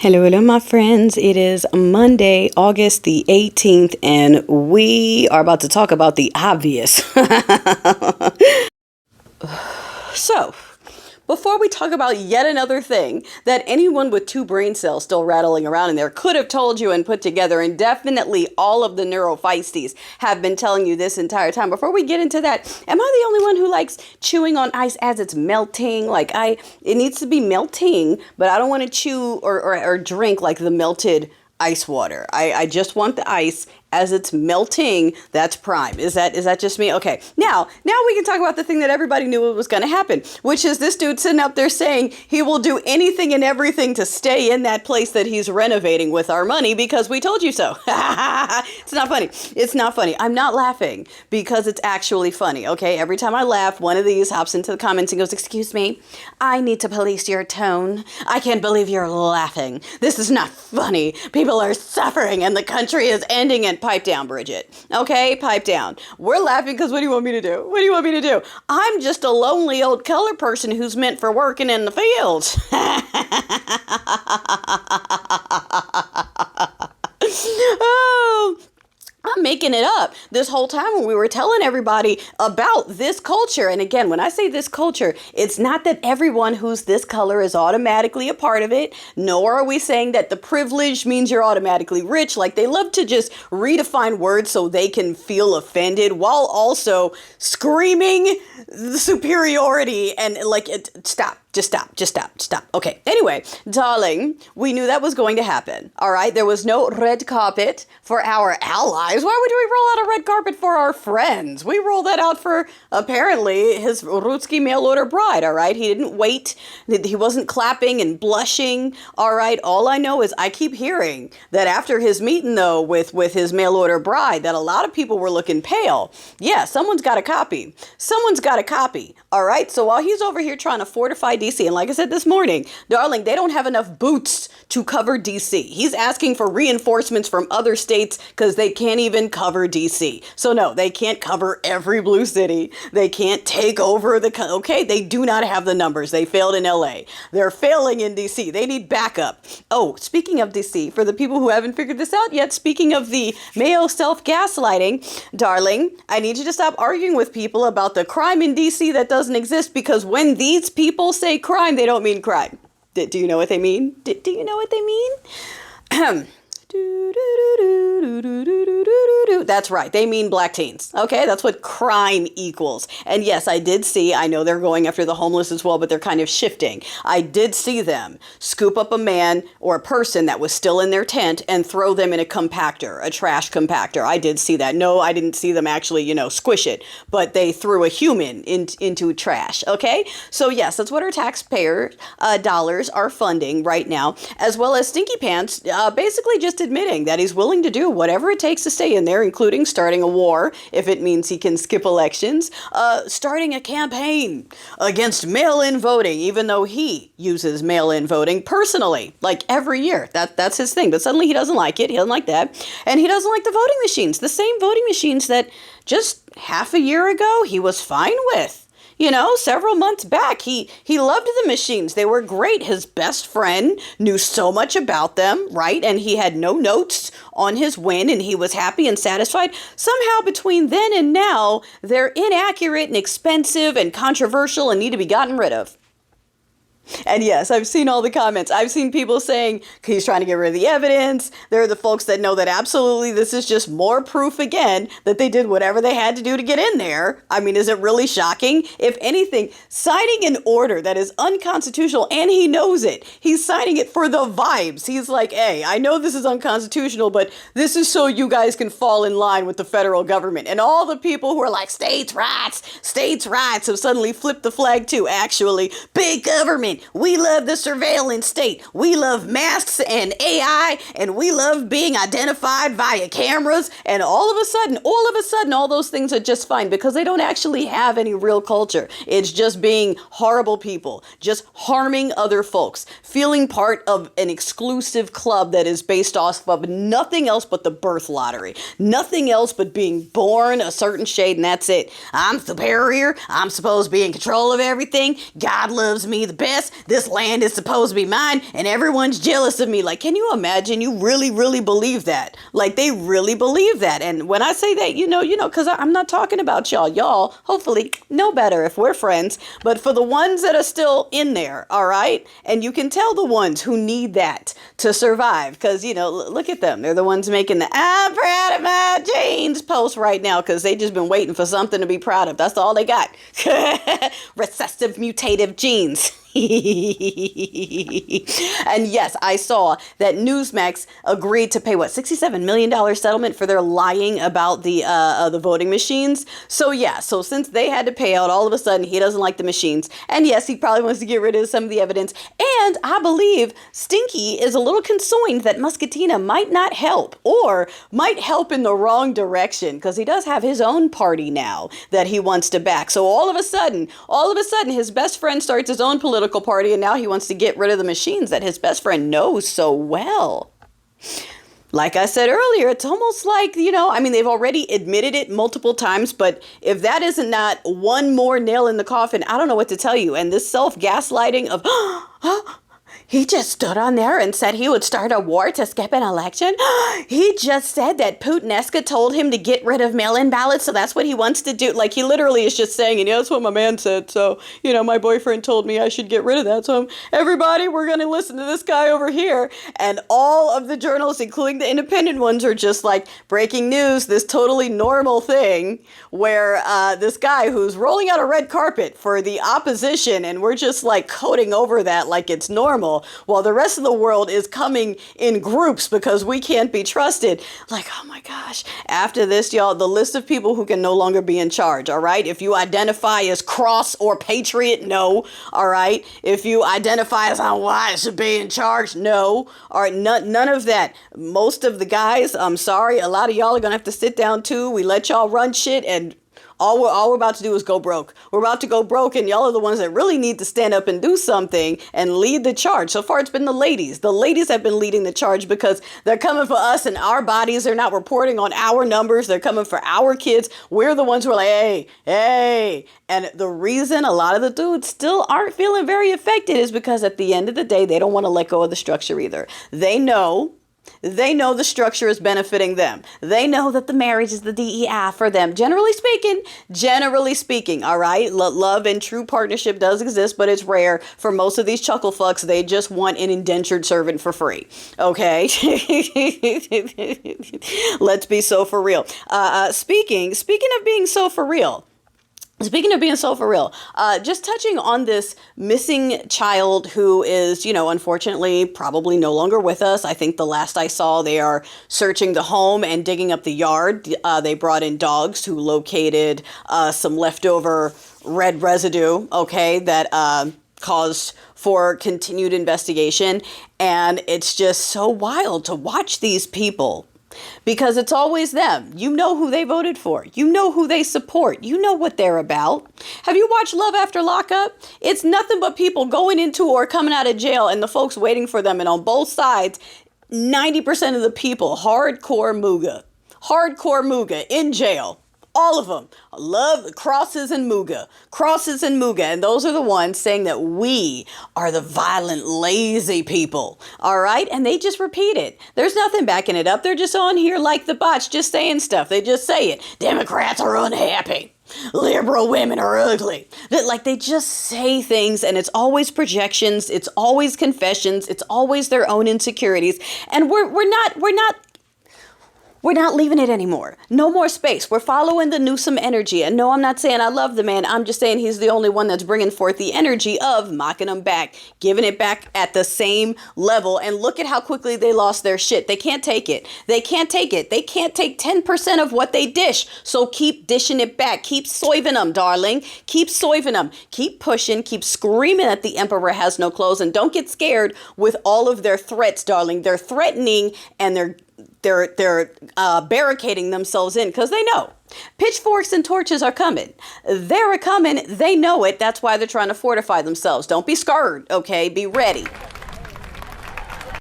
Hello, hello, my friends. It is Monday, August the 18th, and we are about to talk about the obvious. So, before we talk about yet another thing that anyone with two brain cells still rattling around in there could have told you and put together, and definitely all of the NEUROFEISTYs have been telling you this entire time. Before we get into that, am I the only one who likes chewing on ice as it's melting? It needs to be melting, but I don't want to chew or drink like the melted ice water. I just want the ice as it's melting. That's prime. Is that just me? Okay. Now we can talk about the thing that everybody knew was going to happen, which is this dude sitting up there saying he will do anything and everything to stay in that place that he's renovating with our money because we told you so. It's not funny. It's not funny. I'm not laughing because it's actually funny. Okay. Every time I laugh, one of these hops into the comments and goes, "Excuse me, I need to police your tone. I can't believe you're laughing. This is not funny. People are suffering and the country is ending, and pipe down, Bridget. Okay, pipe down. We're laughing because what do you want me to do? What do you want me to do? I'm just a lonely old color person who's meant for working in the fields." Oh, I'm making it up this whole time when we were telling everybody about this culture. And again, when I say this culture, it's not that everyone who's this color is automatically a part of it, nor are we saying that the privilege means you're automatically rich. Like, they love to just redefine words so they can feel offended while also screaming the superiority and stop. Just stop. Okay. Anyway, darling, we knew that was going to happen. All right. There was no red carpet for our allies. Why would we roll out a red carpet for our friends? We rolled that out for, apparently, his Rutsky mail order bride. All right. He didn't wait. He wasn't clapping and blushing. All right. All I know is I keep hearing that after his meeting, though, with his mail order bride, that a lot of people were looking pale. Yeah. Someone's got a copy. All right. So while he's over here trying to fortify DC, and like I said this morning, darling, they don't have enough boots to cover DC. He's asking for reinforcements from other states because they can't even cover DC. So no, they can't cover every blue city. They can't take over okay, they do not have the numbers. They failed in LA. They're failing in DC. They need backup. Oh, speaking of DC, for the people who haven't figured this out yet, speaking of the Mayo self-gaslighting, darling, I need you to stop arguing with people about the crime in DC that doesn't exist, because when these people say crime, they don't mean crime. Do you know what they mean? Do you know what they mean? That's right. They mean black teens. Okay, that's what crime equals. And yes, I know they're going after the homeless as well, but they're kind of shifting. I did see them scoop up a man or a person that was still in their tent and throw them in a compactor, a trash compactor. I did see that. No, I didn't see them actually, squish it, but they threw a human into trash. Okay, so yes, that's what our taxpayer dollars are funding right now, as well as Stinky Pants basically just admitting that he's willing to do whatever it takes to stay in there, including starting a war if it means he can skip elections, starting a campaign against mail-in voting, even though he uses mail-in voting personally, like every year. That's his thing. But suddenly he doesn't like it. He doesn't like that. And he doesn't like the voting machines, the same voting machines that just half a year ago he was fine with. Several months back, he loved the machines. They were great. His best friend knew so much about them, right? And he had no notes on his win, and he was happy and satisfied. Somehow between then and now, they're inaccurate and expensive and controversial and need to be gotten rid of. And yes, I've seen all the comments. I've seen people saying he's trying to get rid of the evidence. There are the folks that know that absolutely this is just more proof again that they did whatever they had to do to get in there. I mean, is it really shocking? If anything, signing an order that is unconstitutional, and he knows it. He's signing it for the vibes. He's like, hey, I know this is unconstitutional, but this is so you guys can fall in line with the federal government. And all the people who are like, states' rights, have suddenly flipped the flag too. Actually, big government. We love the surveillance state. We love masks and AI, and we love being identified via cameras. And all of a sudden, all those things are just fine because they don't actually have any real culture. It's just being horrible people, just harming other folks, feeling part of an exclusive club that is based off of nothing else but the birth lottery, nothing else but being born a certain shade, and that's it. I'm superior. I'm supposed to be in control of everything. God loves me the best. yes, this land is supposed to be mine and everyone's jealous of me. Like, can you imagine? You really, really believe that? Like, they really believe that. And when I say that, because I'm not talking about y'all. Y'all hopefully know better if we're friends. But for the ones that are still in there, all right? And you can tell the ones who need that to survive. Because, look at them. They're the ones making the "I'm proud of my jeans" post right now because they just been waiting for something to be proud of. That's all they got. Recessive mutative genes. And yes, I saw that Newsmax agreed to pay $67 million settlement for their lying about the voting machines. So since they had to pay out, all of a sudden he doesn't like the machines. And yes, he probably wants to get rid of some of the evidence. And I believe Stinky is a little concerned that Muscatina might not help or might help in the wrong direction because he does have his own party now that he wants to back. So all of a sudden, his best friend starts his own political party, and now he wants to get rid of the machines that his best friend knows so well. Like I said earlier, it's almost like, they've already admitted it multiple times, but if that isn't not one more nail in the coffin, I don't know what to tell you. And this self-gaslighting of, he just stood on there and said he would start a war to skip an election. He just said that Putin told him to get rid of mail-in ballots, so that's what he wants to do. Like, he literally is just saying, that's what my man said. So, my boyfriend told me I should get rid of that. So, everybody, we're going to listen to this guy over here. And all of the journalists, including the independent ones, are just like, breaking news, this totally normal thing where this guy who's rolling out a red carpet for the opposition, and we're just like coding over that like it's normal, while the rest of the world is coming in groups because we can't be trusted. Like, oh my gosh. After this, y'all, the list of people who can no longer be in charge, all right? If you identify as cross or patriot, no, all right? If you identify as I should be in charge, no. All right, none of that. Most of the guys, I'm sorry, a lot of y'all are going to have to sit down too. We let y'all run shit, and all we're about to do is go broke. We're about to go broke, and y'all are the ones that really need to stand up and do something and lead the charge. So far, it's been the ladies. The ladies have been leading the charge because they're coming for us and our bodies. They're not reporting on our numbers. They're coming for our kids. We're the ones who are like, hey. And the reason a lot of the dudes still aren't feeling very affected is because at the end of the day, they don't want to let go of the structure either. They know the structure is benefiting them. They know that the marriage is the DEI for them. Generally speaking, all right? Love and true partnership does exist, but it's rare. For most of these chuckle fucks, they just want an indentured servant for free. Okay? Let's be so for real. Speaking of being so for real, just touching on this missing child who is, unfortunately, probably no longer with us. I think the last I saw, they are searching the home and digging up the yard. They brought in dogs who located some leftover red residue, okay, that caused for continued investigation. And it's just so wild to watch these people. Because it's always them. You know who they voted for. You know who they support. You know what they're about. Have you watched Love After Lockup? It's nothing but people going into or coming out of jail and the folks waiting for them. And on both sides, 90% of the people, hardcore Muga in jail. All of them. Love crosses and Muga. And those are the ones saying that we are the violent, lazy people. All right? And they just repeat it. There's nothing backing it up. They're just on here like the bots, just saying stuff. They just say it. Democrats are unhappy. Liberal women are ugly. They just say things, and it's always projections. It's always confessions. It's always their own insecurities. And we're not leaving it anymore. No more space. We're following the Newsom energy. And no, I'm not saying I love the man. I'm just saying he's the only one that's bringing forth the energy of mocking them back, giving it back at the same level. And look at how quickly they lost their shit. They can't take it. They can't take 10% of what they dish. So keep dishing it back. Keep soiving them, darling. Keep soiving them. Keep pushing. Keep screaming that the emperor has no clothes. And don't get scared with all of their threats, darling. They're threatening and they're barricading themselves in because they know pitchforks and torches are coming. They're coming. They know it. That's why they're trying to fortify themselves. Don't be scared. Okay, be ready.